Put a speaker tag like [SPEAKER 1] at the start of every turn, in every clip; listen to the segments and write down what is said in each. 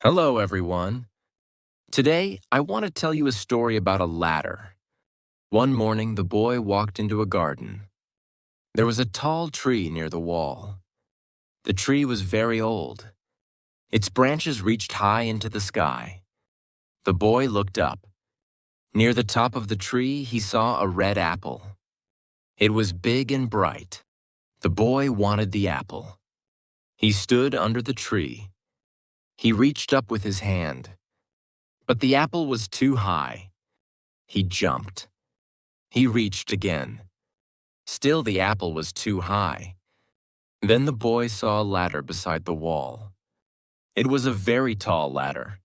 [SPEAKER 1] Hello, everyone. Today, I want to tell you a story about a ladder. One morning, the boy walked into a garden. There was a tall tree near the wall. The tree was very old. Its branches reached high into the sky. The boy looked up. Near the top of the tree, he saw a red apple. It was big and bright. The boy wanted the apple. He stood under the tree. He reached up with his hand. But the apple was too high. He jumped. He reached again. Still the apple was too high. Then the boy saw a ladder beside the wall. It was a very tall ladder.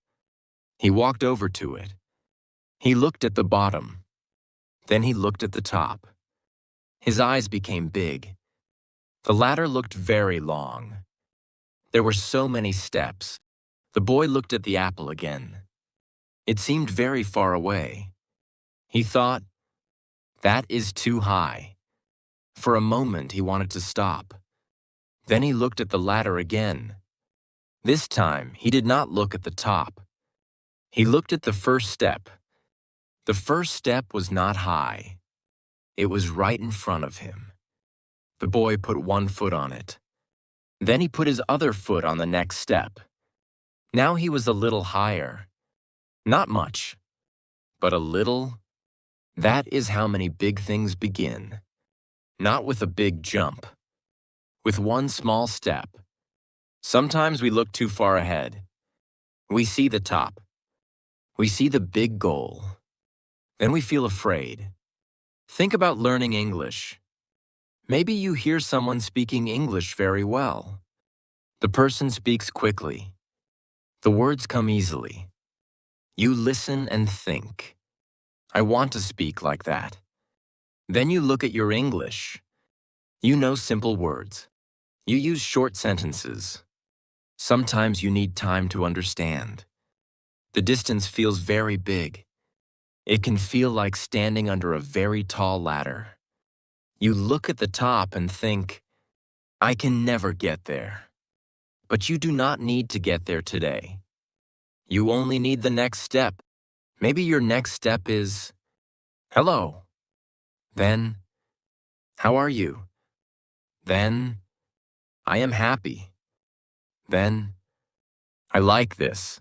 [SPEAKER 1] He walked over to it. He looked at the bottom. Then he looked at the top. His eyes became big. The ladder looked very long. There were so many steps. The boy looked at the apple again. It seemed very far away. He thought, "That is too high." For a moment, he wanted to stop. Then he looked at the ladder again. This time, he did not look at the top. He looked at the first step. The first step was not high. It was right in front of him. The boy put one foot on it. Then he put his other foot on the next step. Now he was a little higher. Not much, but a little. That is how many big things begin. Not with a big jump. With one small step. Sometimes we look too far ahead. We see the top. We see the big goal. Then we feel afraid. Think about learning English. Maybe you hear someone speaking English very well. The person speaks quickly. The words come easily. You listen and think. I want to speak like that. Then you look at your English. You know simple words. You use short sentences. Sometimes you need time to understand. The distance feels very big. It can feel like standing under a very tall ladder. You look at the top and think, I can never get there. But you do not need to get there today. You only need the next step. Maybe your next step is, hello. Then, how are you? Then, I am happy. Then, I like this.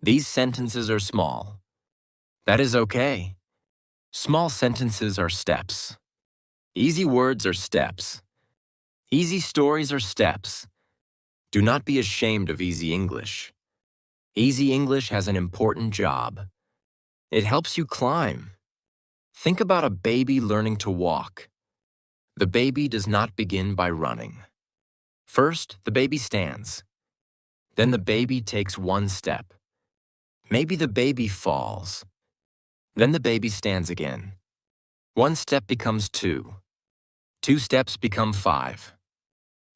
[SPEAKER 1] These sentences are small. That is okay. Small sentences are steps. Easy words are steps. Easy stories are steps. Do not be ashamed of easy English. Easy English has an important job. It helps you climb. Think about a baby learning to walk. The baby does not begin by running. First, the baby stands. Then the baby takes one step. Maybe the baby falls. Then the baby stands again. One step becomes two. Two steps become five.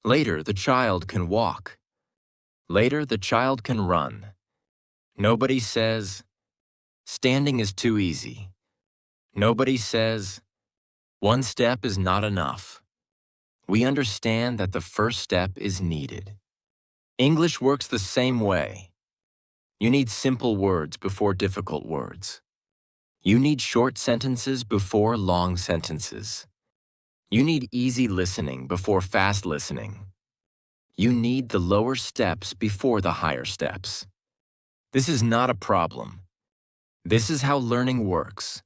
[SPEAKER 1] Later, the child can walk. Later, the child can run. Nobody says, standing is too easy. Nobody says, one step is not enough. We understand that the first step is needed. English works the same way. You need simple words before difficult words. You need short sentences before long sentences. You need easy listening before fast listening. You need the lower steps before the higher steps. This is not a problem. This is how learning works.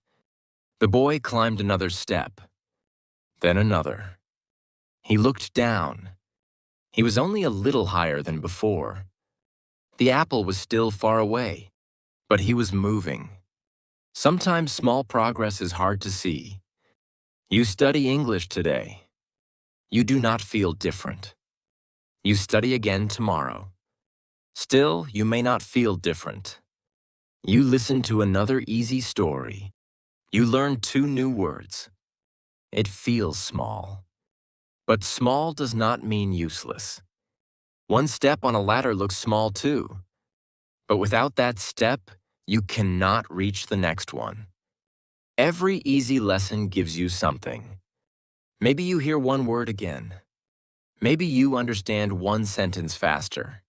[SPEAKER 1] The boy climbed another step, then another. He looked down. He was only a little higher than before. The apple was still far away, but he was moving. Sometimes small progress is hard to see. You study English today. You do not feel different. You study again tomorrow. Still, you may not feel different. You listen to another easy story. You learn two new words. It feels small. But small does not mean useless. One step on a ladder looks small too. But without that step, you cannot reach the next one. Every easy lesson gives you something. Maybe you hear one word again. Maybe you understand one sentence faster.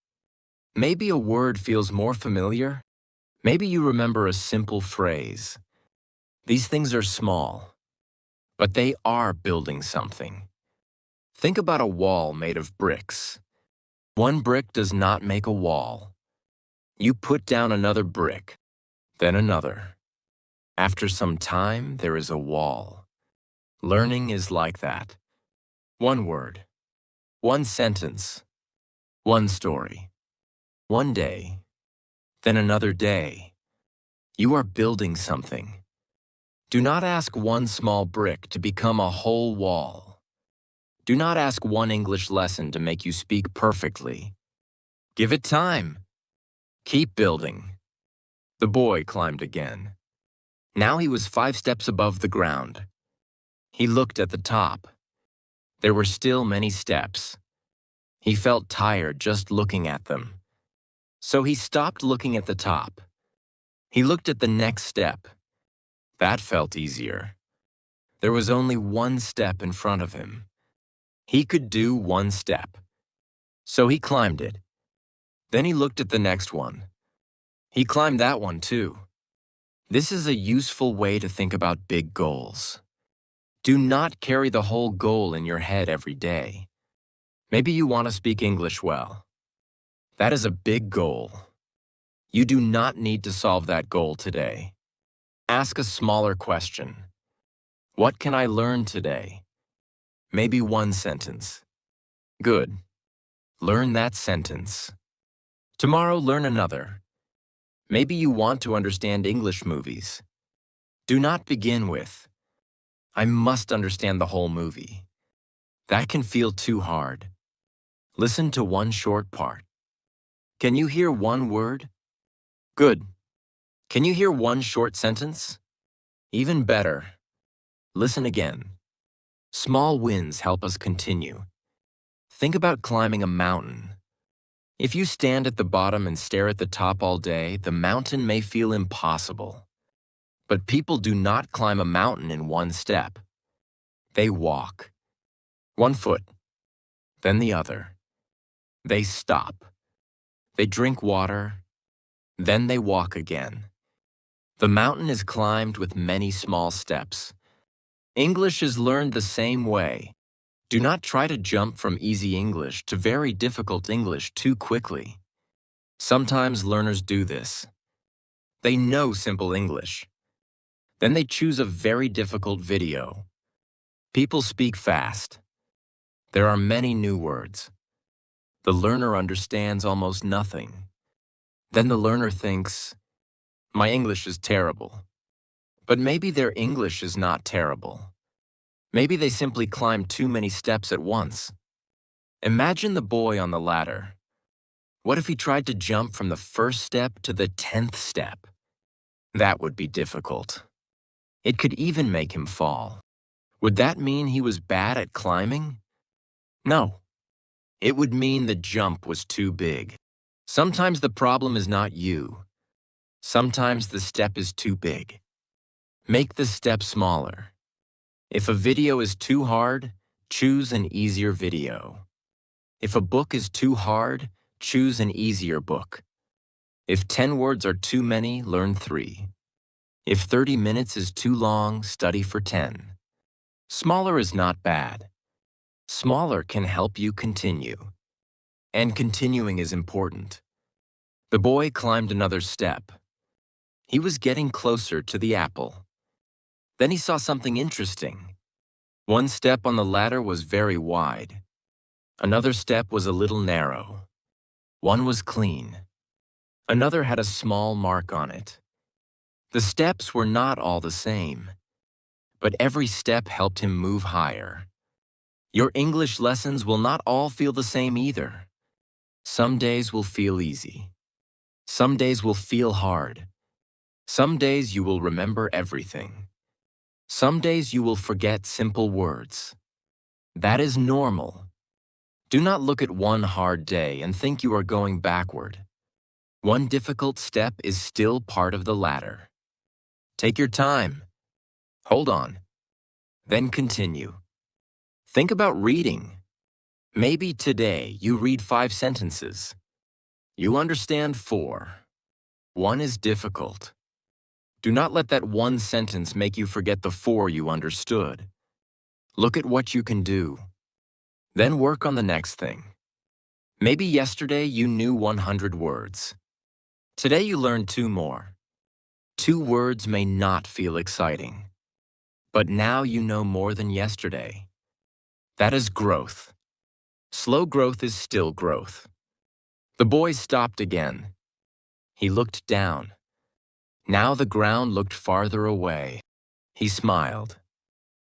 [SPEAKER 1] Maybe a word feels more familiar. Maybe you remember a simple phrase. These things are small, but they are building something. Think about a wall made of bricks. One brick does not make a wall. You put down another brick, then another. After some time, there is a wall. Learning is like that. One word, one sentence, one story, one day, then another day. You are building something. Do not ask one small brick to become a whole wall. Do not ask one English lesson to make you speak perfectly. Give it time. Keep building. The boy climbed again. Now he was 5 steps above the ground. He looked at the top. There were still many steps. He felt tired just looking at them. So he stopped looking at the top. He looked at the next step. That felt easier. There was only one step in front of him. He could do one step. So he climbed it. Then he looked at the next one. He climbed that one too. This is a useful way to think about big goals. Do not carry the whole goal in your head every day. Maybe you want to speak English well. That is a big goal. You do not need to solve that goal today. Ask a smaller question. What can I learn today? Maybe one sentence. Good. Learn that sentence. Tomorrow, learn another. Maybe you want to understand English movies. Do not begin with, I must understand the whole movie. That can feel too hard. Listen to one short part. Can you hear one word? Good. Can you hear one short sentence? Even better. Listen again. Small wins help us continue. Think about climbing a mountain. If you stand at the bottom and stare at the top all day, the mountain may feel impossible. But people do not climb a mountain in one step. They walk. One foot, then the other. They stop. They drink water, then they walk again. The mountain is climbed with many small steps. English is learned the same way. Do not try to jump from easy English to very difficult English too quickly. Sometimes learners do this. They know simple English. Then they choose a very difficult video. People speak fast. There are many new words. The learner understands almost nothing. Then the learner thinks, my English is terrible. But maybe their English is not terrible. Maybe they simply climbed too many steps at once. Imagine the boy on the ladder. What if he tried to jump from the first step to the 10th step? That would be difficult. It could even make him fall. Would that mean he was bad at climbing? No. It would mean the jump was too big. Sometimes the problem is not you. Sometimes the step is too big. Make the step smaller. If a video is too hard, choose an easier video. If a book is too hard, choose an easier book. If 10 words are too many, learn 3. If 30 minutes is too long, study for 10. Smaller is not bad. Smaller can help you continue. And continuing is important. The boy climbed another step. He was getting closer to the apple. Then he saw something interesting. One step on the ladder was very wide. Another step was a little narrow. One was clean. Another had a small mark on it. The steps were not all the same, but every step helped him move higher. Your English lessons will not all feel the same either. Some days will feel easy. Some days will feel hard. Some days you will remember everything. Some days you will forget simple words. That is normal. Do not look at one hard day and think you are going backward. One difficult step is still part of the ladder. Take your time. Hold on. Then continue. Think about reading. Maybe today you read 5 sentences. You understand 4. 1 is difficult. Do not let that one sentence make you forget the 4 you understood. Look at what you can do. Then work on the next thing. Maybe yesterday you knew 100 words. Today you learned 2 more. 2 words may not feel exciting, but now you know more than yesterday. That is growth. Slow growth is still growth. The boy stopped again. He looked down. Now the ground looked farther away. He smiled.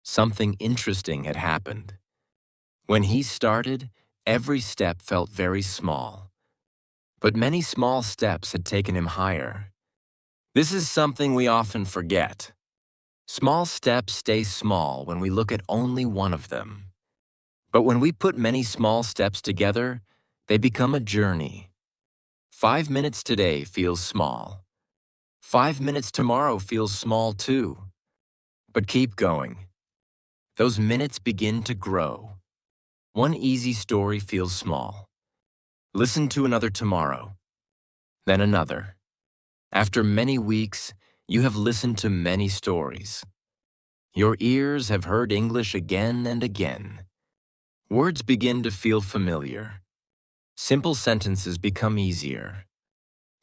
[SPEAKER 1] Something interesting had happened. When he started, every step felt very small. But many small steps had taken him higher. This is something we often forget. Small steps stay small when we look at only one of them. But when we put many small steps together, they become a journey. 5 minutes today feels small. 5 minutes tomorrow feels small too. But keep going. Those minutes begin to grow. One easy story feels small. Listen to another tomorrow, then another. After many weeks, you have listened to many stories. Your ears have heard English again and again. Words begin to feel familiar. Simple sentences become easier.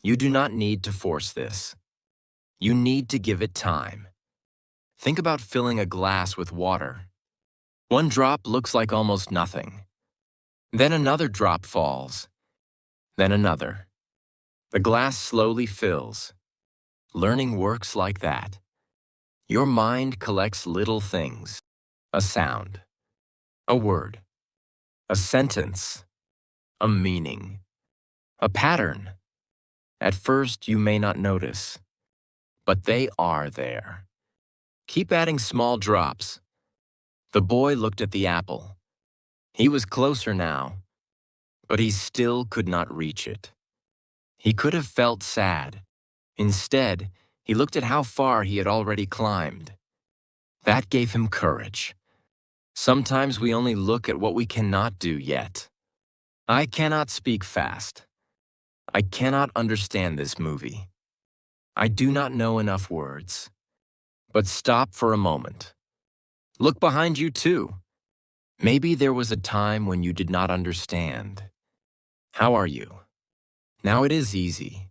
[SPEAKER 1] You do not need to force this. You need to give it time. Think about filling a glass with water. One drop looks like almost nothing. Then another drop falls. Then another. The glass slowly fills. Learning works like that. Your mind collects little things. A sound. A word. A sentence. A meaning. A pattern. At first, you may not notice, but they are there. Keep adding small drops. The boy looked at the apple. He was closer now, but he still could not reach it. He could have felt sad. Instead, he looked at how far he had already climbed. That gave him courage. Sometimes we only look at what we cannot do yet. I cannot speak fast. I cannot understand this movie. I do not know enough words. But stop for a moment. Look behind you too. Maybe there was a time when you did not understand. How are you? Now it is easy.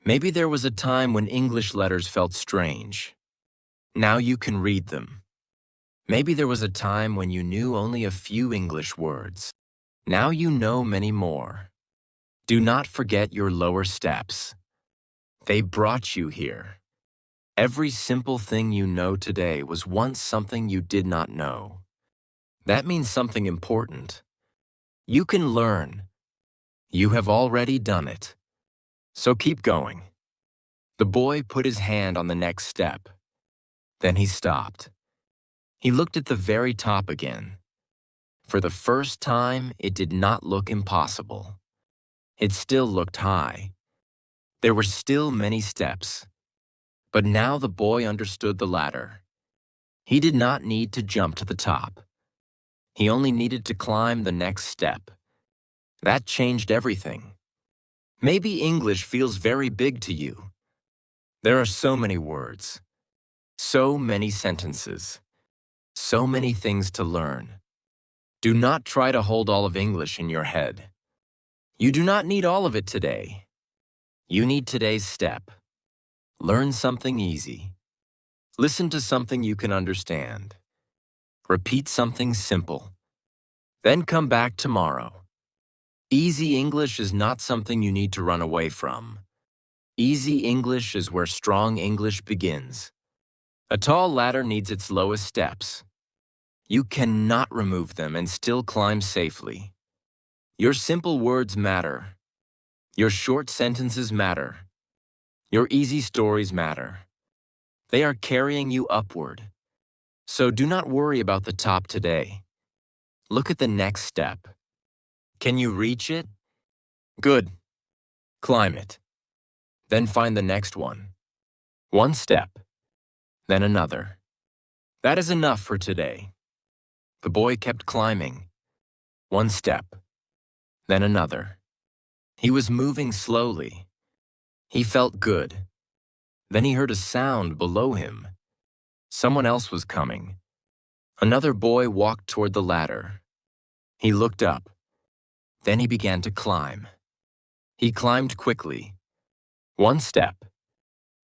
[SPEAKER 1] Maybe there was a time when English letters felt strange. Now you can read them. Maybe there was a time when you knew only a few English words. Now you know many more. Do not forget your lower steps. They brought you here. Every simple thing you know today was once something you did not know. That means something important. You can learn. You have already done it. So keep going. The boy put his hand on the next step. Then he stopped. He looked at the very top again. For the first time, it did not look impossible. It still looked high. There were still many steps. But now the boy understood the ladder. He did not need to jump to the top. He only needed to climb the next step. That changed everything. Maybe English feels very big to you. There are so many words, so many sentences, so many things to learn. Do not try to hold all of English in your head. You do not need all of it today. You need today's step. Learn something easy. Listen to something you can understand. Repeat something simple. Then come back tomorrow. Easy English is not something you need to run away from. Easy English is where strong English begins. A tall ladder needs its lowest steps. You cannot remove them and still climb safely. Your simple words matter. Your short sentences matter. Your easy stories matter. They are carrying you upward. So do not worry about the top today. Look at the next step. Can you reach it? Good. Climb it. Then find the next one. One step. Then another. That is enough for today. The boy kept climbing. One step. Then another. He was moving slowly. He felt good. Then he heard a sound below him. Someone else was coming. Another boy walked toward the ladder. He looked up. Then he began to climb. He climbed quickly. 1 step,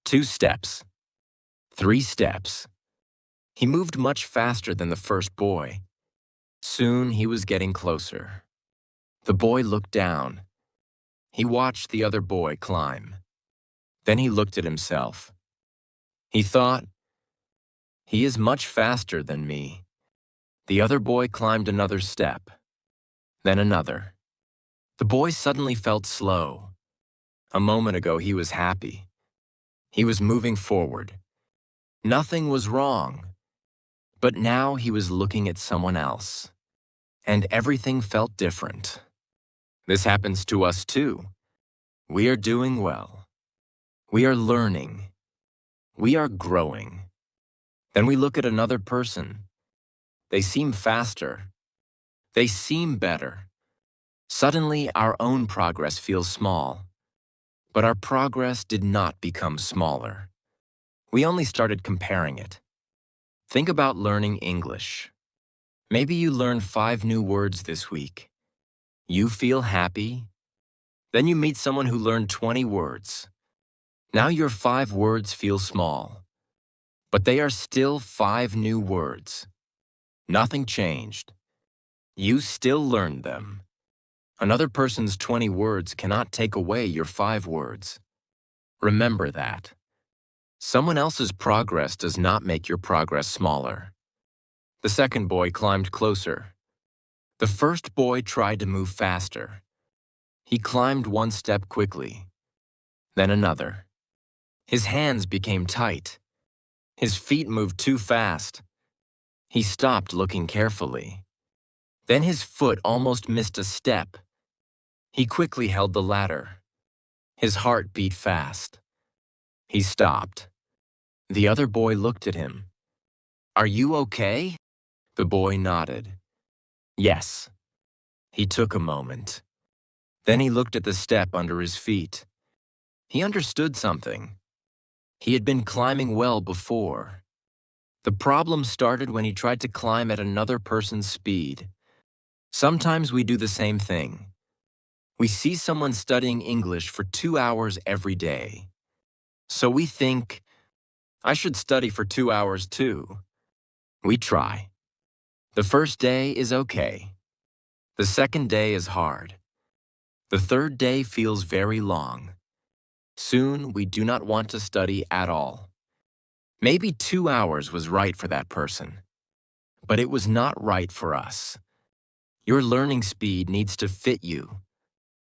[SPEAKER 1] 2 steps, 3 steps. He moved much faster than the first boy. Soon he was getting closer. The boy looked down. He watched the other boy climb. Then he looked at himself. He thought, "He is much faster than me." The other boy climbed another step, then another. The boy suddenly felt slow. A moment ago he was happy. He was moving forward. Nothing was wrong. But now he was looking at someone else. And everything felt different. This happens to us too. We are doing well. We are learning. We are growing. Then we look at another person. They seem faster. They seem better. Suddenly, our own progress feels small. But our progress did not become smaller. We only started comparing it. Think about learning English. Maybe you learned 5 new words this week. You feel happy. Then you meet someone who learned 20 words. Now your 5 words feel small. But they are still 5 new words. Nothing changed. You still learned them. Another person's 20 words cannot take away your 5 words. Remember that. Someone else's progress does not make your progress smaller. The second boy climbed closer. The first boy tried to move faster. He climbed 1 step quickly, then another. His hands became tight. His feet moved too fast. He stopped looking carefully. Then his foot almost missed a step. He quickly held the ladder. His heart beat fast. He stopped. The other boy looked at him. "Are you okay?" The boy nodded. "Yes." He took a moment. Then he looked at the step under his feet. He understood something. He had been climbing well before. The problem started when he tried to climb at another person's speed. Sometimes we do the same thing. We see someone studying English for 2 hours every day. So we think, "I should study for 2 hours too." We try. The first day is okay. The second day is hard. The third day feels very long. Soon we do not want to study at all. Maybe 2 hours was right for that person, but it was not right for us. Your learning speed needs to fit you.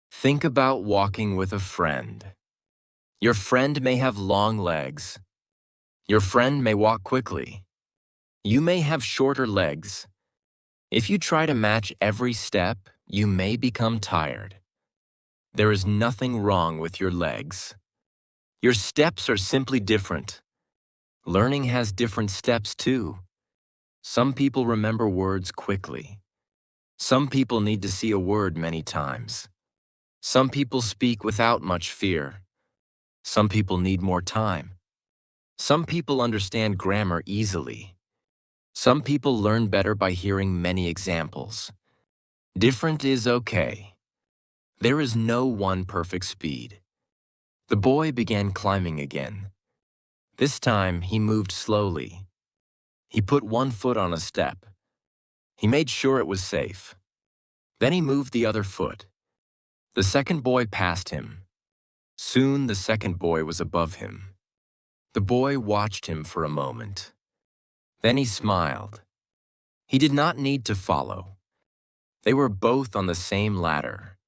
[SPEAKER 1] Think about walking with a friend. Your friend may have long legs. Your friend may walk quickly. You may have shorter legs. If you try to match every step, you may become tired. There is nothing wrong with your legs. Your steps are simply different. Learning has different steps too. Some people remember words quickly. Some people need to see a word many times. Some people speak without much fear. Some people need more time. Some people understand grammar easily. Some people learn better by hearing many examples. Different is okay. There is no one perfect speed. The boy began climbing again. This time he moved slowly. He put 1 foot on a step. He made sure it was safe. Then he moved the other foot. The second boy passed him. Soon the second boy was above him. The boy watched him for a moment. Then he smiled. He did not need to follow. They were both on the same ladder.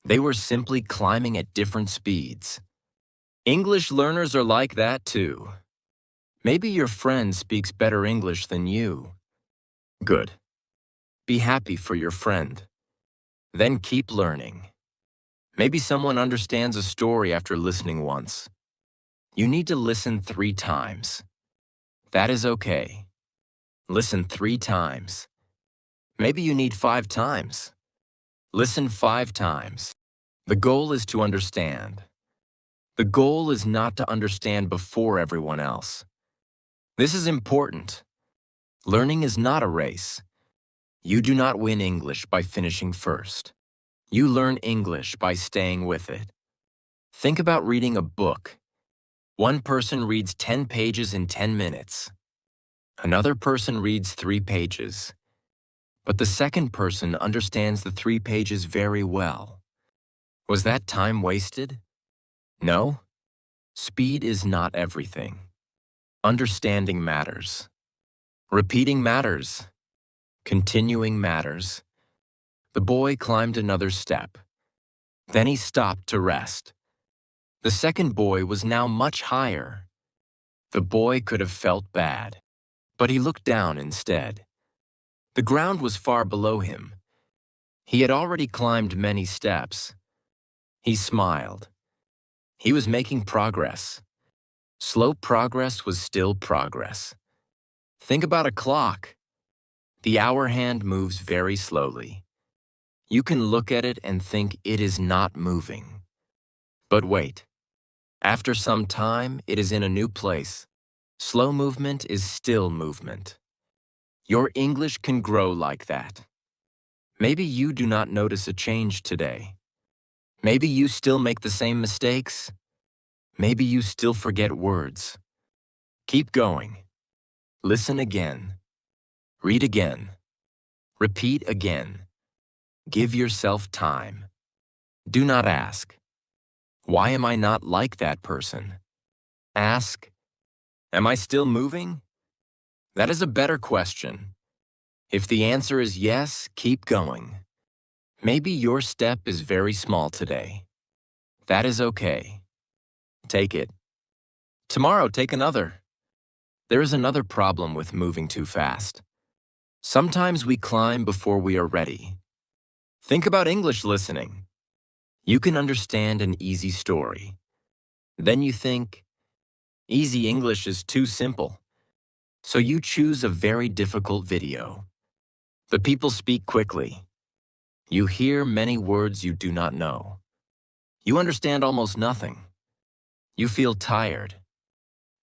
[SPEAKER 1] They were simply climbing at different speeds. English learners are like that too. Maybe your friend speaks better English than you. Good. Be happy for your friend. Then keep learning. Maybe someone understands a story after listening once. You need to listen 3 times. That is okay. Listen 3 times. Maybe you need 5 times. Listen 5 times. The goal is to understand. The goal is not to understand before everyone else. This is important. Learning is not a race. You do not win English by finishing first. You learn English by staying with it. Think about reading a book. One person reads 10 pages in 10 minutes. Another person reads 3 pages. But the second person understands the 3 pages very well. Was that time wasted? No. Speed is not everything. Understanding matters. Repeating matters. Continuing matters. The boy climbed another step. Then he stopped to rest. The second boy was now much higher. The boy could have felt bad, but he looked down instead. The ground was far below him. He had already climbed many steps. He smiled. He was making progress. Slow progress was still progress. Think about a clock. The hour hand moves very slowly. You can look at it and think it is not moving. But wait. After some time, it is in a new place. Slow movement is still movement. Your English can grow like that. Maybe you do not notice a change today. Maybe you still make the same mistakes. Maybe you still forget words. Keep going. Listen again. Read again. Repeat again. Give yourself time. Do not ask, "Why am I not like that person?" Ask, "Am I still moving?" That is a better question. If the answer is yes, keep going. Maybe your step is very small today. That is okay. Take it. Tomorrow, take another. There is another problem with moving too fast. Sometimes we climb before we are ready. Think about English listening. You can understand an easy story. Then you think, easy English is too simple. So you choose a very difficult video. The people speak quickly. You hear many words you do not know. You understand almost nothing. You feel tired.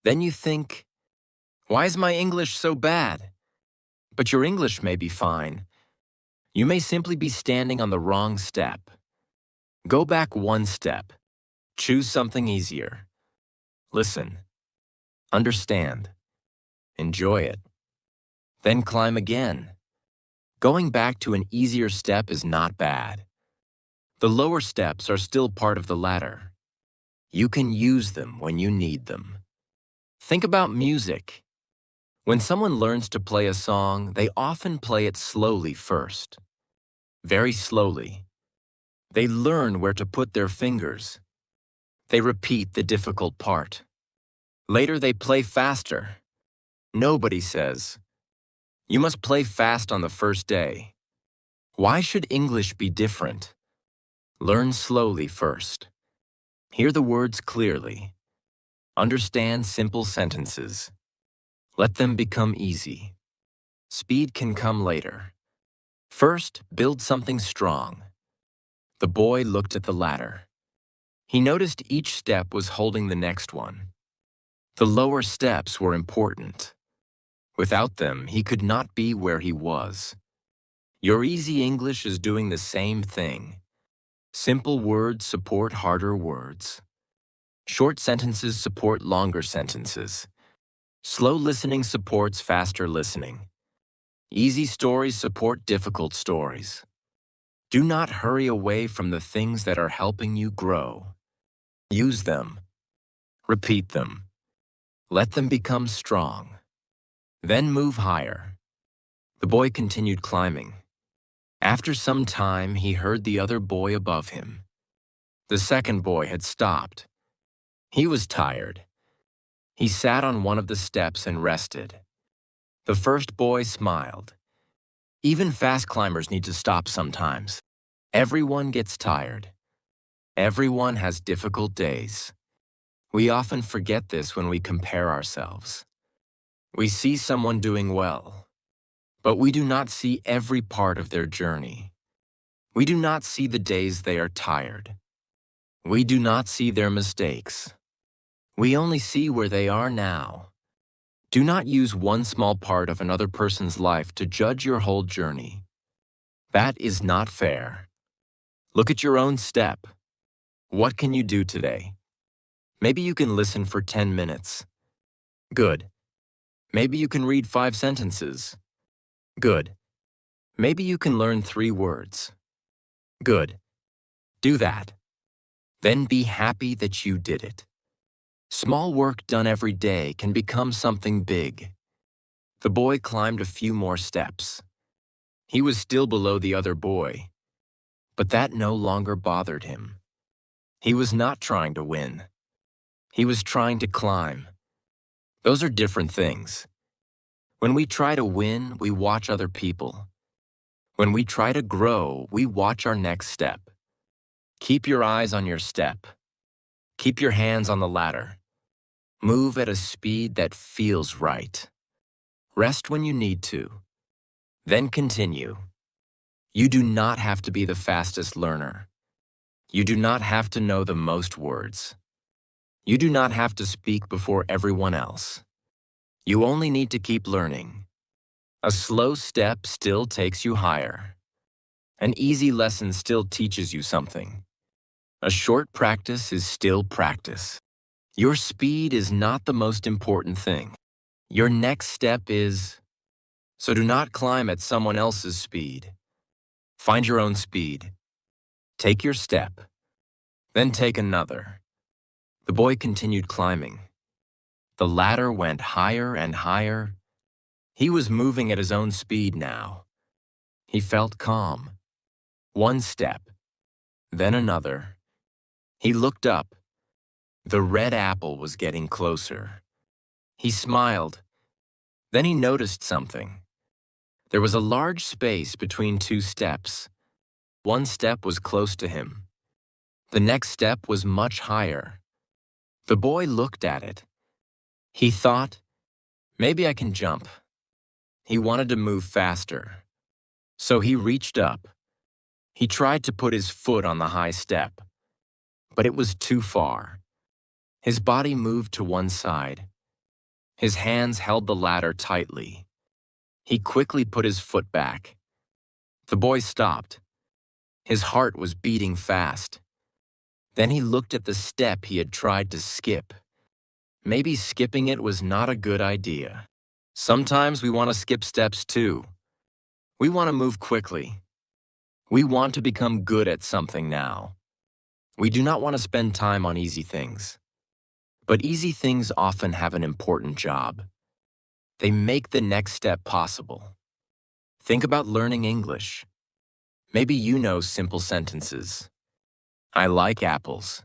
[SPEAKER 1] Then you think, why is my English so bad? But your English may be fine. You may simply be standing on the wrong step. Go back one step. Choose something easier. Listen. Understand. Enjoy it. Then climb again. Going back to an easier step is not bad. The lower steps are still part of the ladder. You can use them when you need them. Think about music. When someone learns to play a song, they often play it slowly first. Very slowly. They learn where to put their fingers. They repeat the difficult part. Later they play faster. Nobody says, "You must play fast on the first day." Why should English be different? Learn slowly first. Hear the words clearly. Understand simple sentences. Let them become easy. Speed can come later. First, build something strong. The boy looked at the ladder. He noticed each step was holding the next one. The lower steps were important. Without them, he could not be where he was. Your easy English is doing the same thing. Simple words support harder words. Short sentences support longer sentences. Slow listening supports faster listening. Easy stories support difficult stories. Do not hurry away from the things that are helping you grow. Use them. Repeat them. Let them become strong. Then move higher. The boy continued climbing. After some time, he heard the other boy above him. The second boy had stopped. He was tired. He sat on one of the steps and rested. The first boy smiled. Even fast climbers need to stop sometimes. Everyone gets tired. Everyone has difficult days. We often forget this when we compare ourselves. We see someone doing well, but we do not see every part of their journey. We do not see the days they are tired. We do not see their mistakes. We only see where they are now. Do not use one small part of another person's life to judge your whole journey. That is not fair. Look at your own step. What can you do today? Maybe you can listen for 10 minutes. Good. Maybe you can read 5 sentences. Good. Maybe you can learn 3 words. Good. Do that. Then be happy that you did it. Small work done every day can become something big. The boy climbed a few more steps. He was still below the other boy, but that no longer bothered him. He was not trying to win. He was trying to climb. Those are different things. When we try to win, we watch other people. When we try to grow, we watch our next step. Keep your eyes on your step. Keep your hands on the ladder. Move at a speed that feels right. Rest when you need to. Then continue. You do not have to be the fastest learner. You do not have to know the most words. You do not have to speak before everyone else. You only need to keep learning. A slow step still takes you higher. An easy lesson still teaches you something. A short practice is still practice. Your speed is not the most important thing. Your next step is. So do not climb at someone else's speed. Find your own speed. Take your step. Then take another. The boy continued climbing. The ladder went higher and higher. He was moving at his own speed now. He felt calm. One step, then another. He looked up. The red apple was getting closer. He smiled. Then he noticed something. There was a large space between 2 steps. One step was close to him. The next step was much higher. The boy looked at it. He thought, maybe I can jump. He wanted to move faster. So he reached up. He tried to put his foot on the high step, but it was too far. His body moved to one side. His hands held the ladder tightly. He quickly put his foot back. The boy stopped. His heart was beating fast. Then he looked at the step he had tried to skip. Maybe skipping it was not a good idea. Sometimes we want to skip steps too. We want to move quickly. We want to become good at something now. We do not want to spend time on easy things. But easy things often have an important job. They make the next step possible. Think about learning English. Maybe you know simple sentences. I like apples.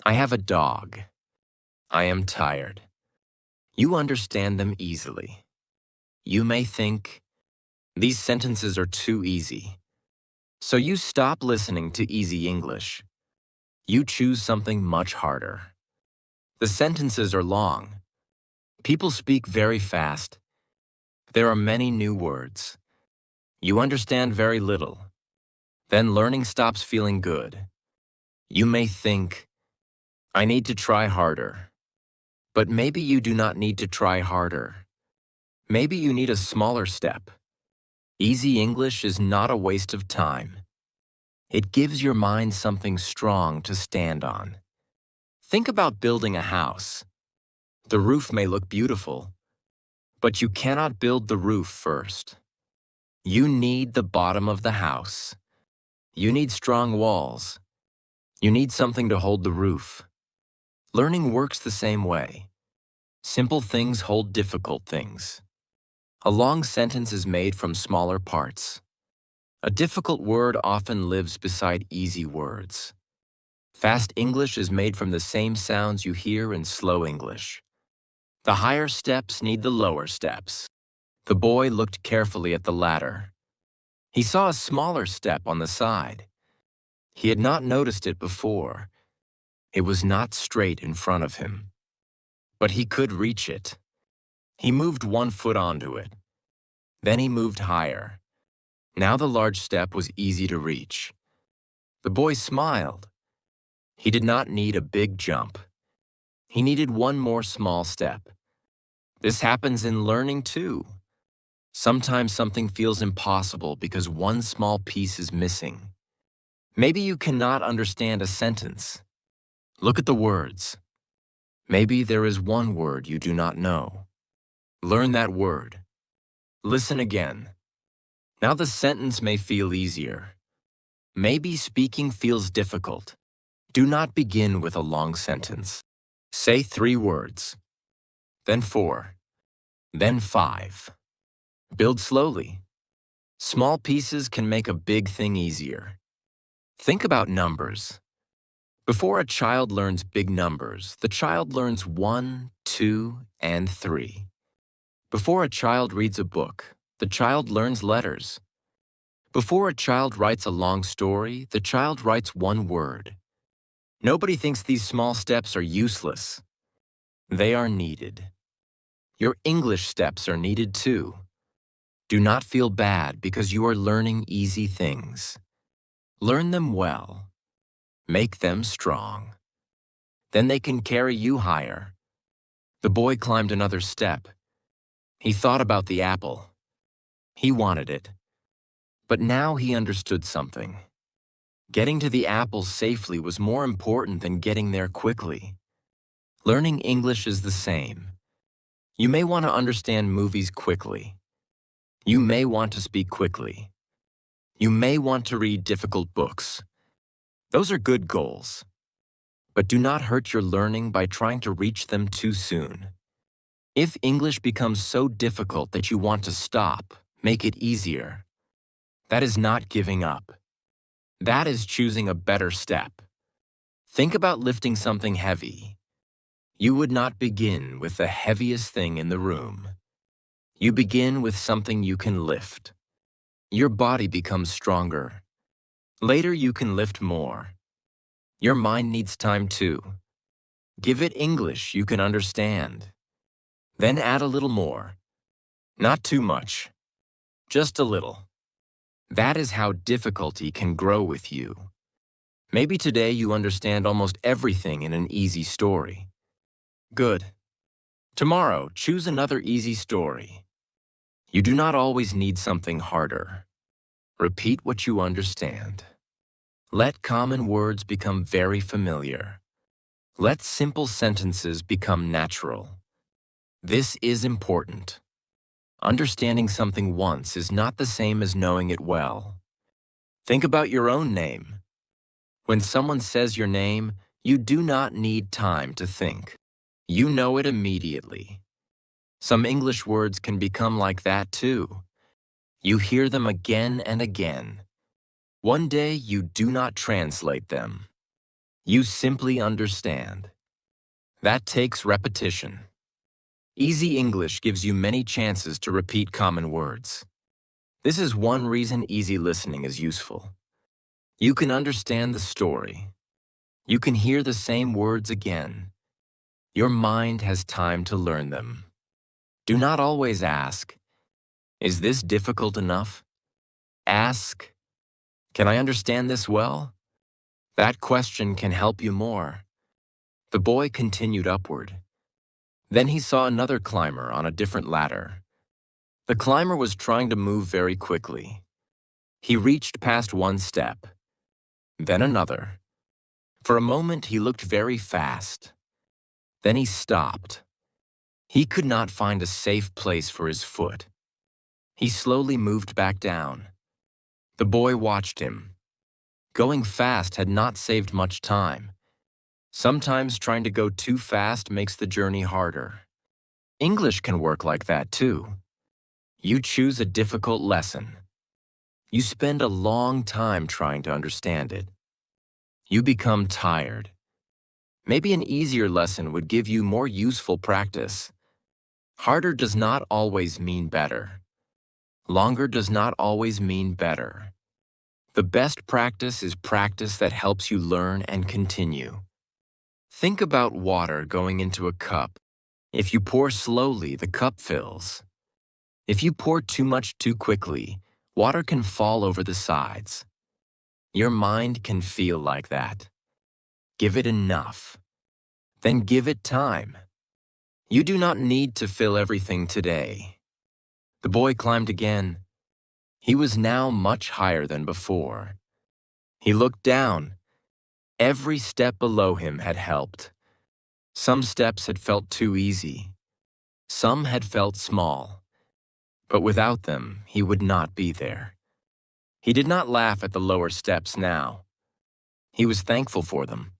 [SPEAKER 1] I have a dog. I am tired. You understand them easily. You may think, these sentences are too easy. So you stop listening to easy English. You choose something much harder. The sentences are long. People speak very fast. There are many new words. You understand very little. Then learning stops feeling good. You may think, I need to try harder. But maybe you do not need to try harder. Maybe you need a smaller step. Easy English is not a waste of time. It gives your mind something strong to stand on. Think about building a house. The roof may look beautiful, but you cannot build the roof first. You need the bottom of the house. You need strong walls. You need something to hold the roof. Learning works the same way. Simple things hold difficult things. A long sentence is made from smaller parts. A difficult word often lives beside easy words. Fast English is made from the same sounds you hear in slow English. The higher steps need the lower steps. The boy looked carefully at the ladder. He saw a smaller step on the side. He had not noticed it before. It was not straight in front of him. But he could reach it. He moved one foot onto it. Then he moved higher. Now the large step was easy to reach. The boy smiled. He did not need a big jump. He needed one more small step. This happens in learning too. Sometimes something feels impossible because one small piece is missing. Maybe you cannot understand a sentence. Look at the words. Maybe there is one word you do not know. Learn that word. Listen again. Now the sentence may feel easier. Maybe speaking feels difficult. Do not begin with a long sentence. Say 3 words, then 4, then 5. Build slowly. Small pieces can make a big thing easier. Think about numbers. Before a child learns big numbers, the child learns 1, 2, and 3. Before a child reads a book, the child learns letters. Before a child writes a long story, the child writes one word. Nobody thinks these small steps are useless. They are needed. Your English steps are needed too. Do not feel bad because you are learning easy things. Learn them well. Make them strong. Then they can carry you higher. The boy climbed another step. He thought about the apple. He wanted it. But now he understood something. Getting to the apple safely was more important than getting there quickly. Learning English is the same. You may want to understand movies quickly. You may want to speak quickly. You may want to read difficult books. Those are good goals. But do not hurt your learning by trying to reach them too soon. If English becomes so difficult that you want to stop, make it easier. That is not giving up. That is choosing a better step. Think about lifting something heavy. You would not begin with the heaviest thing in the room. You begin with something you can lift. Your body becomes stronger. Later you can lift more. Your mind needs time too. Give it English you can understand. Then add a little more. Not too much. Just a little. That is how difficulty can grow with you. Maybe today you understand almost everything in an easy story. Good. Tomorrow, choose another easy story. You do not always need something harder. Repeat what you understand. Let common words become very familiar. Let simple sentences become natural. This is important. Understanding something once is not the same as knowing it well. Think about your own name. When someone says your name, you do not need time to think. You know it immediately. Some English words can become like that too. You hear them again and again. One day you do not translate them. You simply understand. That takes repetition. Easy English gives you many chances to repeat common words. This is one reason easy listening is useful. You can understand the story. You can hear the same words again. Your mind has time to learn them. Do not always ask, "Is this difficult enough?" Ask, "Can I understand this well?" That question can help you more. The boy continued upward. Then he saw another climber on a different ladder. The climber was trying to move very quickly. He reached past one step, then another. For a moment he looked very fast. Then he stopped. He could not find a safe place for his foot. He slowly moved back down. The boy watched him. Going fast had not saved much time. Sometimes trying to go too fast makes the journey harder. English can work like that too. You choose a difficult lesson. You spend a long time trying to understand it. You become tired. Maybe an easier lesson would give you more useful practice. Harder does not always mean better. Longer does not always mean better. The best practice is practice that helps you learn and continue. Think about water going into a cup. If you pour slowly, the cup fills. If you pour too much too quickly, water can fall over the sides. Your mind can feel like that. Give it enough. Then give it time. You do not need to fill everything today. The boy climbed again. He was now much higher than before. He looked down. Every step below him had helped. Some steps had felt too easy. Some had felt small. But without them, he would not be there. He did not laugh at the lower steps now. He was thankful for them.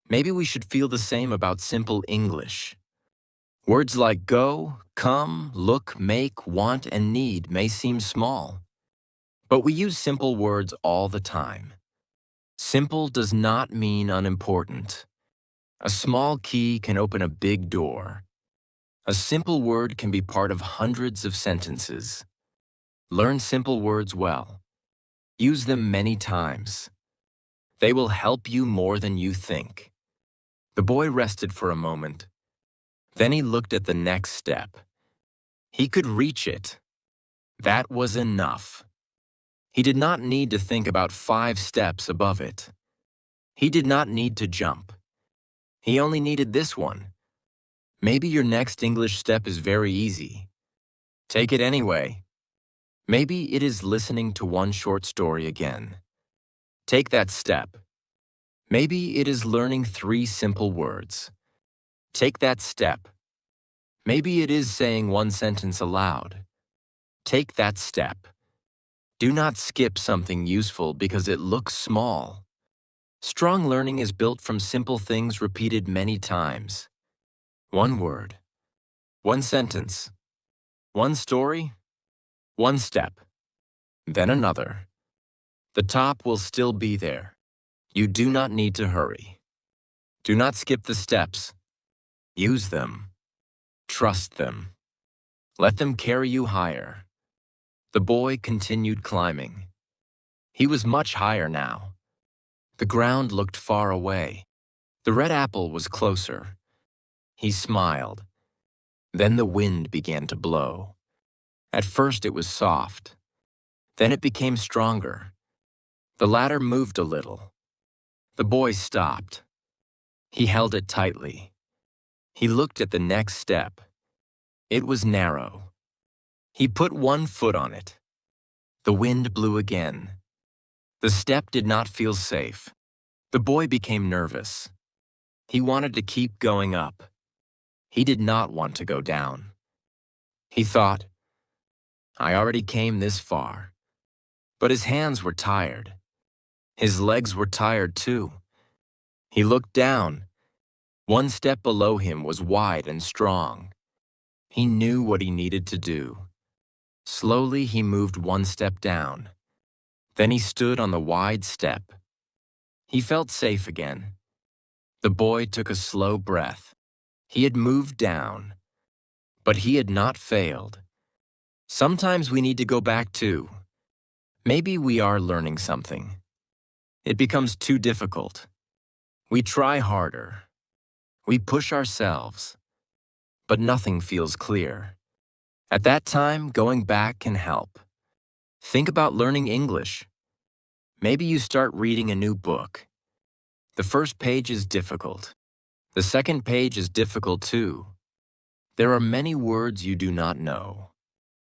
[SPEAKER 1] Maybe we should feel the same about simple English. Words like go, come, look, make, want, and need may seem small. But we use simple words all the time. Simple does not mean unimportant. A small key can open a big door. A simple word can be part of hundreds of sentences. Learn simple words well. Use them many times. They will help you more than you think. The boy rested for a moment. Then he looked at the next step. He could reach it. That was enough. He did not need to think about 5 steps above it. He did not need to jump. He only needed this one. Maybe your next English step is very easy. Take it anyway. Maybe it is listening to one short story again. Take that step. Maybe it is learning 3 simple words. Take that step. Maybe it is saying one sentence aloud. Take that step. Do not skip something useful because it looks small. Strong learning is built from simple things repeated many times. One word. One sentence. One story. One step. Then another. The top will still be there. You do not need to hurry. Do not skip the steps. Use them. Trust them. Let them carry you higher. The boy continued climbing. He was much higher now. The ground looked far away. The red apple was closer. He smiled. Then the wind began to blow. At first it was soft. Then it became stronger. The ladder moved a little. The boy stopped. He held it tightly. He looked at the next step. It was narrow. He put one foot on it. The wind blew again. The step did not feel safe. The boy became nervous. He wanted to keep going up. He did not want to go down. He thought, I already came this far. But his hands were tired. His legs were tired too. He looked down. One step below him was wide and strong. He knew what he needed to do. Slowly he moved one step down. Then he stood on the wide step. He felt safe again. The boy took a slow breath. He had moved down, but he had not failed. Sometimes we need to go back too. Maybe we are learning something. It becomes too difficult. We try harder. We push ourselves, but nothing feels clear. At that time, going back can help. Think about learning English. Maybe you start reading a new book. The first page is difficult. The second page is difficult too. There are many words you do not know.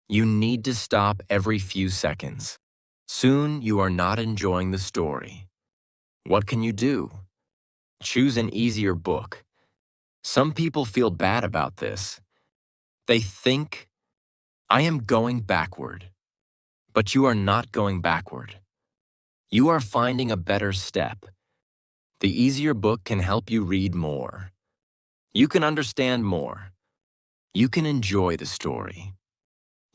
[SPEAKER 1] You need to stop every few seconds. Soon you are not enjoying the story. What can you do? Choose an easier book. Some people feel bad about this. They think, I am going backward. But you are not going backward. You are finding a better step. The easier book can help you read more. You can understand more. You can enjoy the story.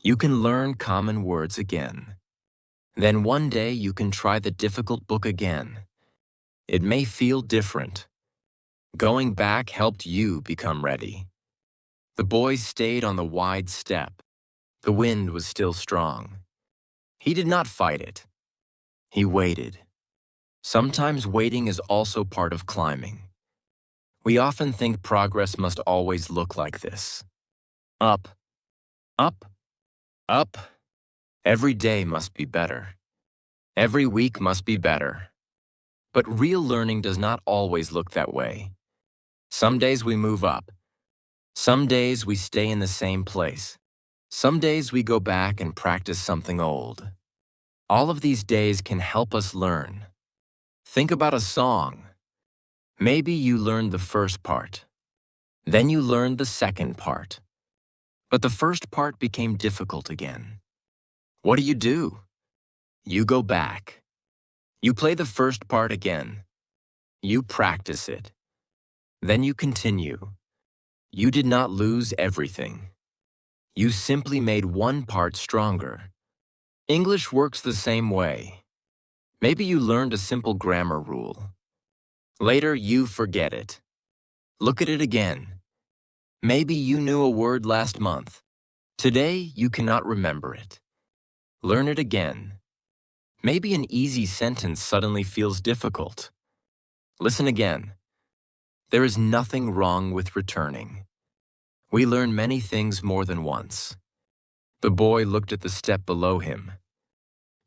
[SPEAKER 1] You can learn common words again. Then one day you can try the difficult book again. It may feel different. Going back helped you become ready. The boy stayed on the wide step. The wind was still strong. He did not fight it. He waited. Sometimes waiting is also part of climbing. We often think progress must always look like this. Up, up, up. Every day must be better. Every week must be better. But real learning does not always look that way. Some days we move up. Some days we stay in the same place. Some days we go back and practice something old. All of these days can help us learn. Think about a song. Maybe you learned the first part. Then you learned the second part. But the first part became difficult again. What do? You go back. You play the first part again. You practice it. Then you continue. You did not lose everything. You simply made one part stronger. English works the same way. Maybe you learned a simple grammar rule. Later, you forget it. Look at it again. Maybe you knew a word last month. Today, you cannot remember it. Learn it again. Maybe an easy sentence suddenly feels difficult. Listen again. There is nothing wrong with returning. We learn many things more than once. The boy looked at the step below him.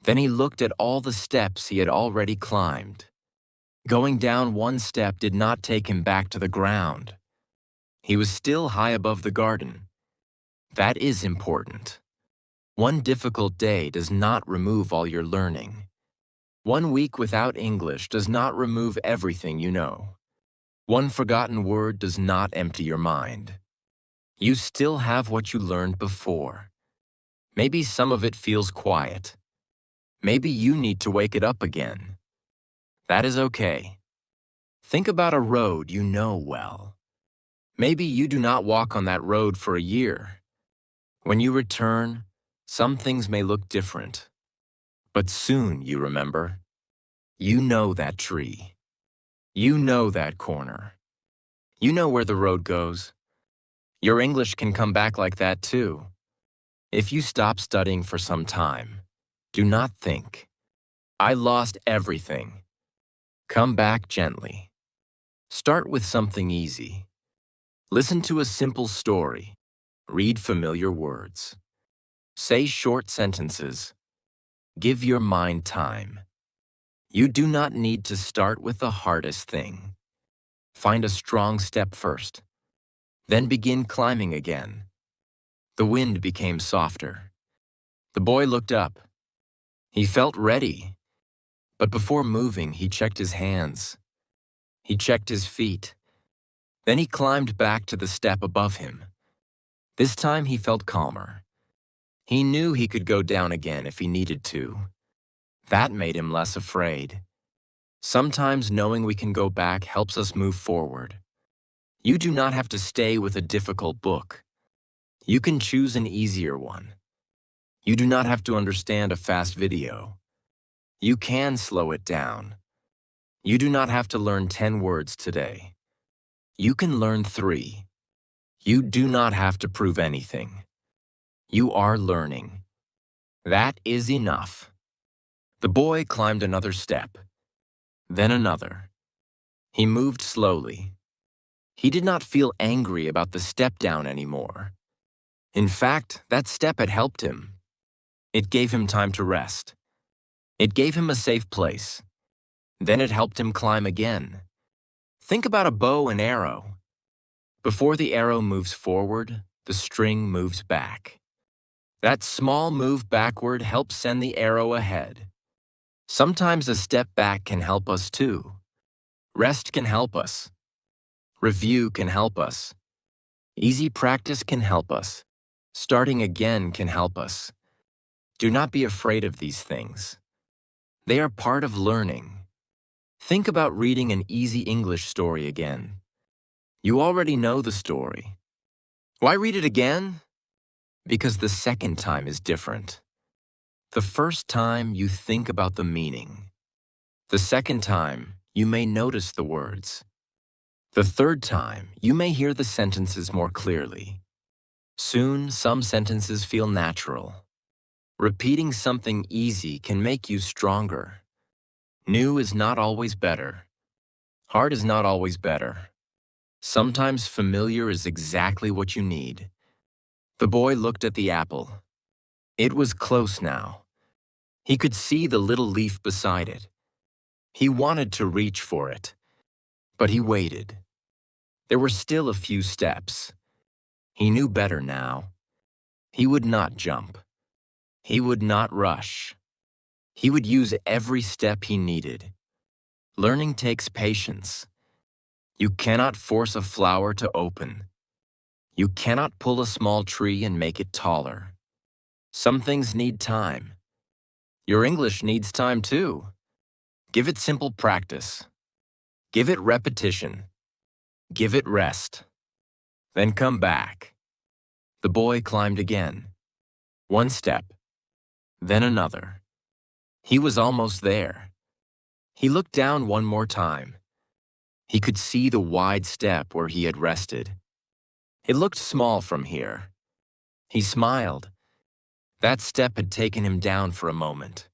[SPEAKER 1] Then he looked at all the steps he had already climbed. Going down one step did not take him back to the ground. He was still high above the garden. That is important. One difficult day does not remove all your learning. 1 week without English does not remove everything you know. One forgotten word does not empty your mind. You still have what you learned before. Maybe some of it feels quiet. Maybe you need to wake it up again. That is okay. Think about a road you know well. Maybe you do not walk on that road for a year. When you return, some things may look different. But soon you remember. You know that tree. You know that corner. You know where the road goes. Your English can come back like that too. If you stop studying for some time, do not think, I lost everything. Come back gently. Start with something easy. Listen to a simple story. Read familiar words. Say short sentences. Give your mind time. You do not need to start with the hardest thing. Find a strong step first. Then begin climbing again. The wind became softer. The boy looked up. He felt ready. But before moving, he checked his hands. He checked his feet. Then he climbed back to the step above him. This time he felt calmer. He knew he could go down again if he needed to. That made him less afraid. Sometimes knowing we can go back helps us move forward. You do not have to stay with a difficult book. You can choose an easier one. You do not have to understand a fast video. You can slow it down. You do not have to learn 10 words today. You can learn 3. You do not have to prove anything. You are learning. That is enough. The boy climbed another step, then another. He moved slowly. He did not feel angry about the step down anymore. In fact, that step had helped him. It gave him time to rest. It gave him a safe place. Then it helped him climb again. Think about a bow and arrow. Before the arrow moves forward, the string moves back. That small move backward helps send the arrow ahead. Sometimes a step back can help us too. Rest can help us. Review can help us. Easy practice can help us. Starting again can help us. Do not be afraid of these things. They are part of learning. Think about reading an easy English story again. You already know the story. Why read it again? Because the second time is different. The first time you think about the meaning. The second time you may notice the words. The third time you may hear the sentences more clearly. Soon some sentences feel natural. Repeating something easy can make you stronger. New is not always better. Hard is not always better. Sometimes familiar is exactly what you need. The boy looked at the apple. It was close now. He could see the little leaf beside it. He wanted to reach for it, but he waited. There were still a few steps. He knew better now. He would not jump. He would not rush. He would use every step he needed. Learning takes patience. You cannot force a flower to open. You cannot pull a small tree and make it taller. Some things need time. Your English needs time too. Give it simple practice. Give it repetition. Give it rest. Then come back. The boy climbed again. One step, then another. He was almost there. He looked down one more time. He could see the wide step where he had rested. It looked small from here. He smiled. That step had taken him down for a moment.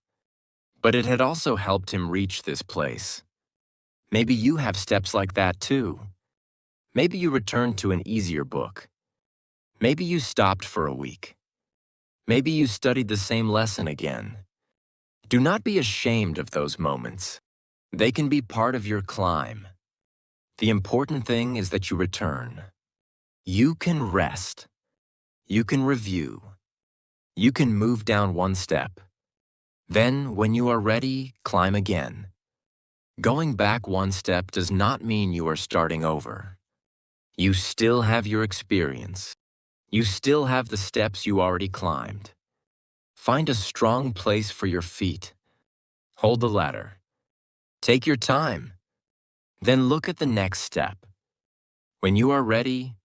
[SPEAKER 1] But it had also helped him reach this place. Maybe you have steps like that too. Maybe you returned to an easier book. Maybe you stopped for a week. Maybe you studied the same lesson again. Do not be ashamed of those moments. They can be part of your climb. The important thing is that you return. You can rest. You can review. You can move down one step. Then, when you are ready, climb again. Going back one step does not mean you are starting over. You still have your experience. You still have the steps you already climbed. Find a strong place for your feet. Hold the ladder. Take your time. Then look at the next step. When you are ready,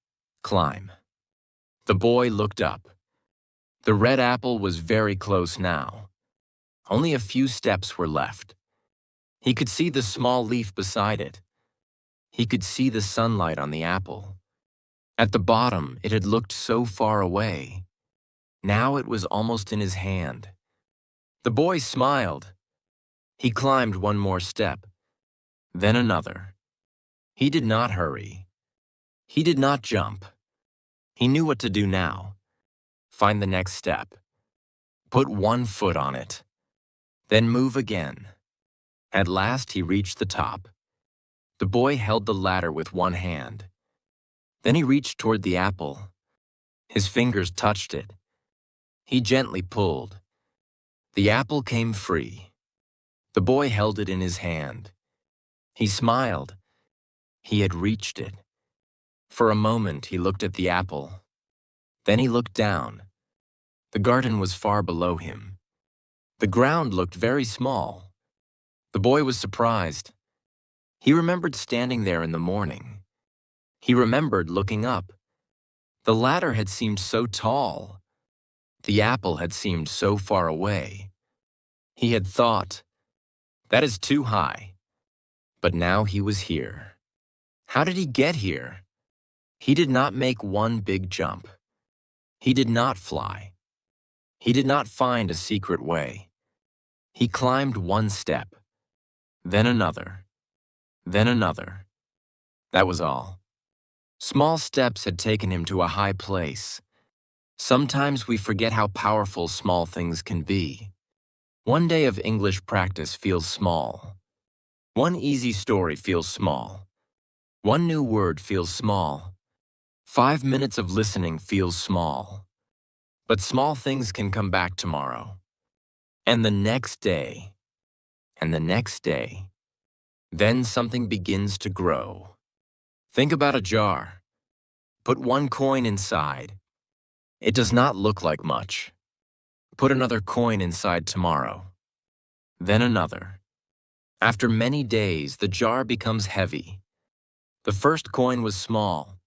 [SPEAKER 1] climb. The boy looked up. The red apple was very close now. Only a few steps were left. He could see the small leaf beside it. He could see the sunlight on the apple. At the bottom, it had looked so far away. Now it was almost in his hand. The boy smiled. He climbed one more step, then another. He did not hurry. He did not jump. He knew what to do now. Find the next step. Put one foot on it. Then move again. At last he reached the top. The boy held the ladder with one hand. Then he reached toward the apple. His fingers touched it. He gently pulled. The apple came free. The boy held it in his hand. He smiled. He had reached it. For a moment he looked at the apple. Then he looked down. The garden was far below him. The ground looked very small. The boy was surprised. He remembered standing there in the morning. He remembered looking up. The ladder had seemed so tall. The apple had seemed so far away. He had thought, that is too high. But now he was here. How did he get here? He did not make one big jump. He did not fly. He did not find a secret way. He climbed one step, then another, then another. That was all. Small steps had taken him to a high place. Sometimes we forget how powerful small things can be. One day of English practice feels small. One easy story feels small. One new word feels small. 5 minutes of listening feels small. But small things can come back tomorrow. And the next day. And the next day. Then something begins to grow. Think about a jar. Put one coin inside. It does not look like much. Put another coin inside tomorrow. Then another. After many days, the jar becomes heavy. The first coin was small,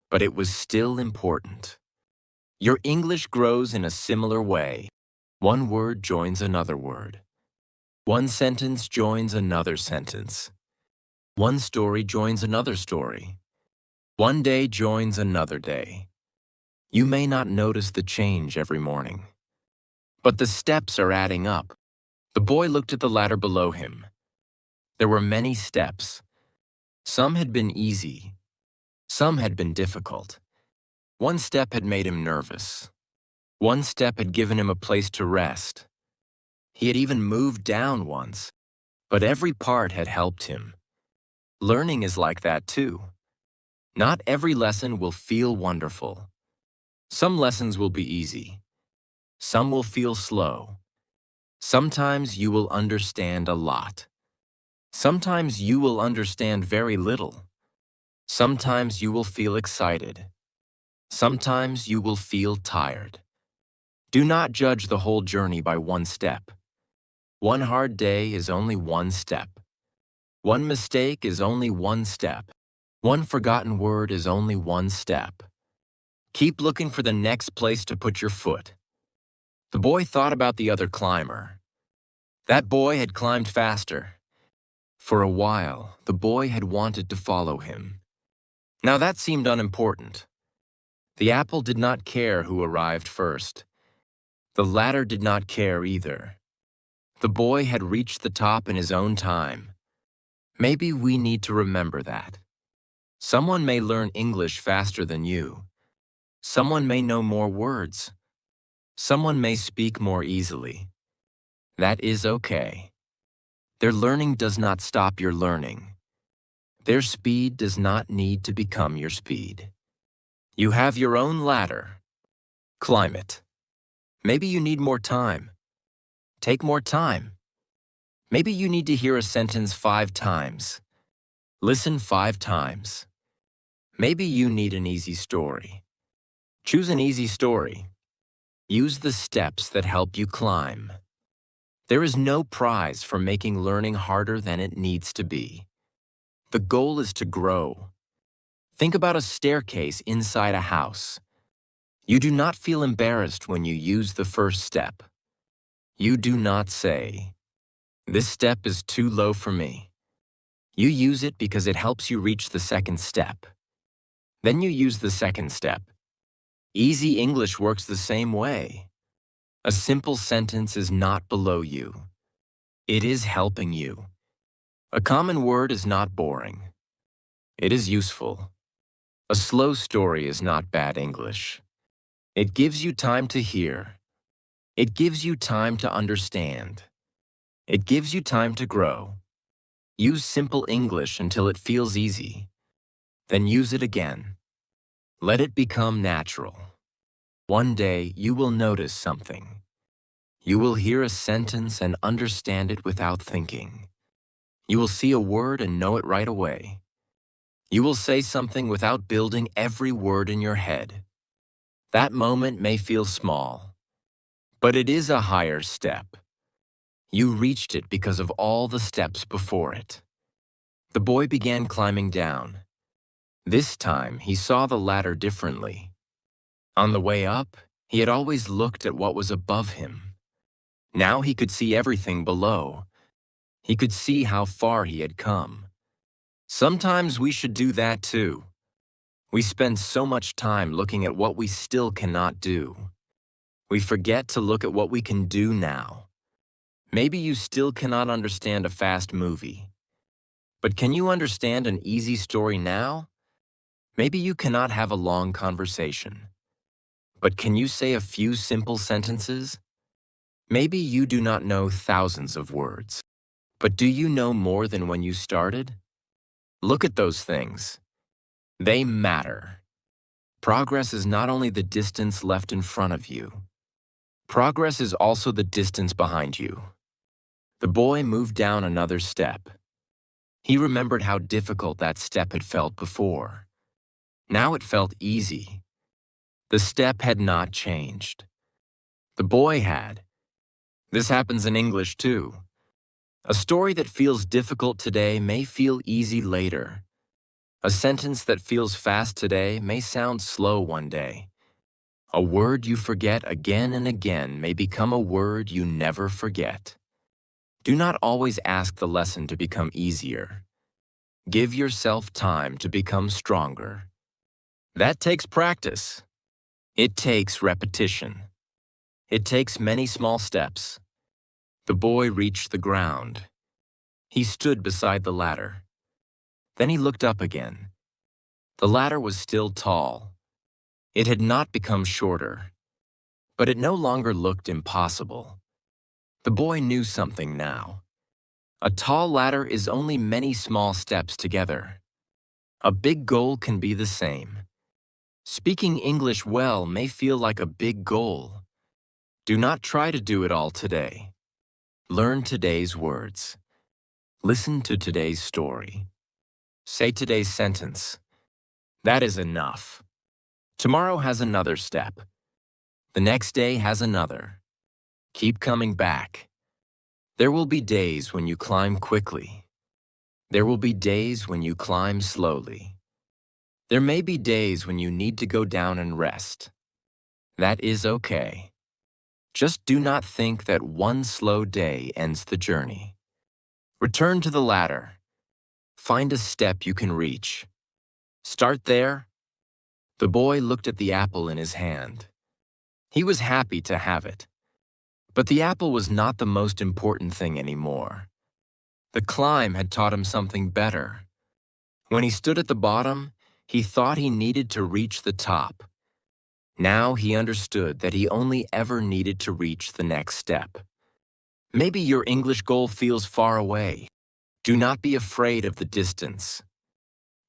[SPEAKER 1] but it was still important. Your English grows in a similar way. One word joins another word. One sentence joins another sentence. One story joins another story. One day joins another day. You may not notice the change every morning, but the steps are adding up. The boy looked at the ladder below him. There were many steps. Some had been easy. Some had been difficult. One step had made him nervous. One step had given him a place to rest. He had even moved down once. but every part had helped him. Learning is like that too. Not every lesson will feel wonderful. Some lessons will be easy. Some will feel slow. Sometimes you will understand a lot. Sometimes you will understand very little. Sometimes you will feel excited. Sometimes you will feel tired. Do not judge the whole journey by one step. One hard day is only one step. One mistake is only one step. One forgotten word is only one step. Keep looking for the next place to put your foot. The boy thought about the other climber. That boy had climbed faster. For a while, the boy had wanted to follow him. Now that seemed unimportant. The apple did not care who arrived first. The ladder did not care either. The boy had reached the top in his own time. Maybe we need to remember that. Someone may learn English faster than you. Someone may know more words. Someone may speak more easily. That is okay. Their learning does not stop your learning. Their speed does not need to become your speed. You have your own ladder. Climb it. Maybe you need more time. Take more time. Maybe you need to hear a sentence 5 times. Listen 5 times. Maybe you need an easy story. Choose an easy story. Use the steps that help you climb. There is no prize for making learning harder than it needs to be. The goal is to grow. Think about a staircase inside a house. You do not feel embarrassed when you use the first step. You do not say, "This step is too low for me." You use it because it helps you reach the second step. Then you use the second step. Easy English works the same way. A simple sentence is not below you. It is helping you. A common word is not boring. It is useful. A slow story is not bad English. It gives you time to hear. It gives you time to understand. It gives you time to grow. Use simple English until it feels easy. Then use it again. Let it become natural. One day you will notice something. You will hear a sentence and understand it without thinking. You will see a word and know it right away. You will say something without building every word in your head. That moment may feel small, but it is a higher step. You reached it because of all the steps before it. The boy began climbing down. This time, he saw the ladder differently. On the way up, he had always looked at what was above him. Now he could see everything below. He could see how far he had come. Sometimes we should do that too. We spend so much time looking at what we still cannot do. We forget to look at what we can do now. Maybe you still cannot understand a fast movie. But can you understand an easy story now? Maybe you cannot have a long conversation. But can you say a few simple sentences? Maybe you do not know thousands of words. But do you know more than when you started? Look at those things. They matter. Progress is not only the distance left in front of you. Progress is also the distance behind you. The boy moved down another step. He remembered how difficult that step had felt before. Now it felt easy. The step had not changed. The boy had. This happens in English too. A story that feels difficult today may feel easy later. A sentence that feels fast today may sound slow one day. A word you forget again and again may become a word you never forget. Do not always ask the lesson to become easier. Give yourself time to become stronger. That takes practice. It takes repetition. It takes many small steps. The boy reached the ground. He stood beside the ladder. Then he looked up again. The ladder was still tall. It had not become shorter, but it no longer looked impossible. The boy knew something now. A tall ladder is only many small steps together. A big goal can be the same. Speaking English well may feel like a big goal. Do not try to do it all today. Learn today's words. Listen to today's story. Say today's sentence. That is enough. Tomorrow has another step. The next day has another. Keep coming back. There will be days when you climb quickly. There will be days when you climb slowly. There may be days when you need to go down and rest. That is okay. Just do not think that one slow day ends the journey. Return to the ladder. Find a step you can reach. Start there. The boy looked at the apple in his hand. He was happy to have it. But the apple was not the most important thing anymore. The climb had taught him something better. When he stood at the bottom, he thought he needed to reach the top. Now he understood that he only ever needed to reach the next step. Maybe your English goal feels far away. Do not be afraid of the distance.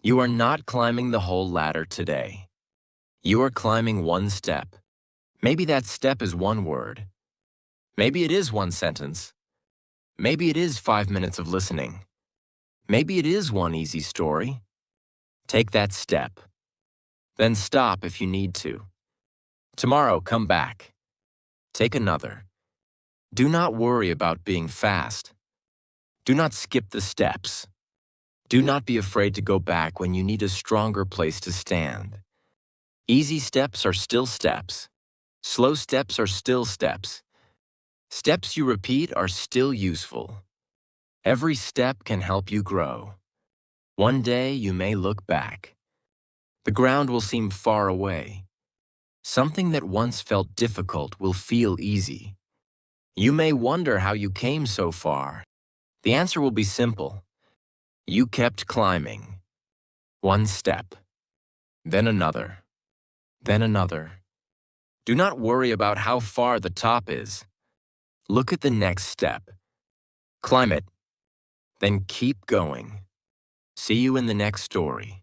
[SPEAKER 1] You are not climbing the whole ladder today. You are climbing one step. Maybe that step is one word. Maybe it is one sentence. Maybe it is 5 minutes of listening. Maybe it is one easy story. Take that step. Then stop if you need to. Tomorrow, come back. Take another. Do not worry about being fast. Do not skip the steps. Do not be afraid to go back when you need a stronger place to stand. Easy steps are still steps. Slow steps are still steps. Steps you repeat are still useful. Every step can help you grow. One day you may look back. The ground will seem far away. Something that once felt difficult will feel easy. You may wonder how you came so far. The answer will be simple. You kept climbing. One step, then another, then another. Do not worry about how far the top is. Look at the next step. Climb it, then keep going. See you in the next story.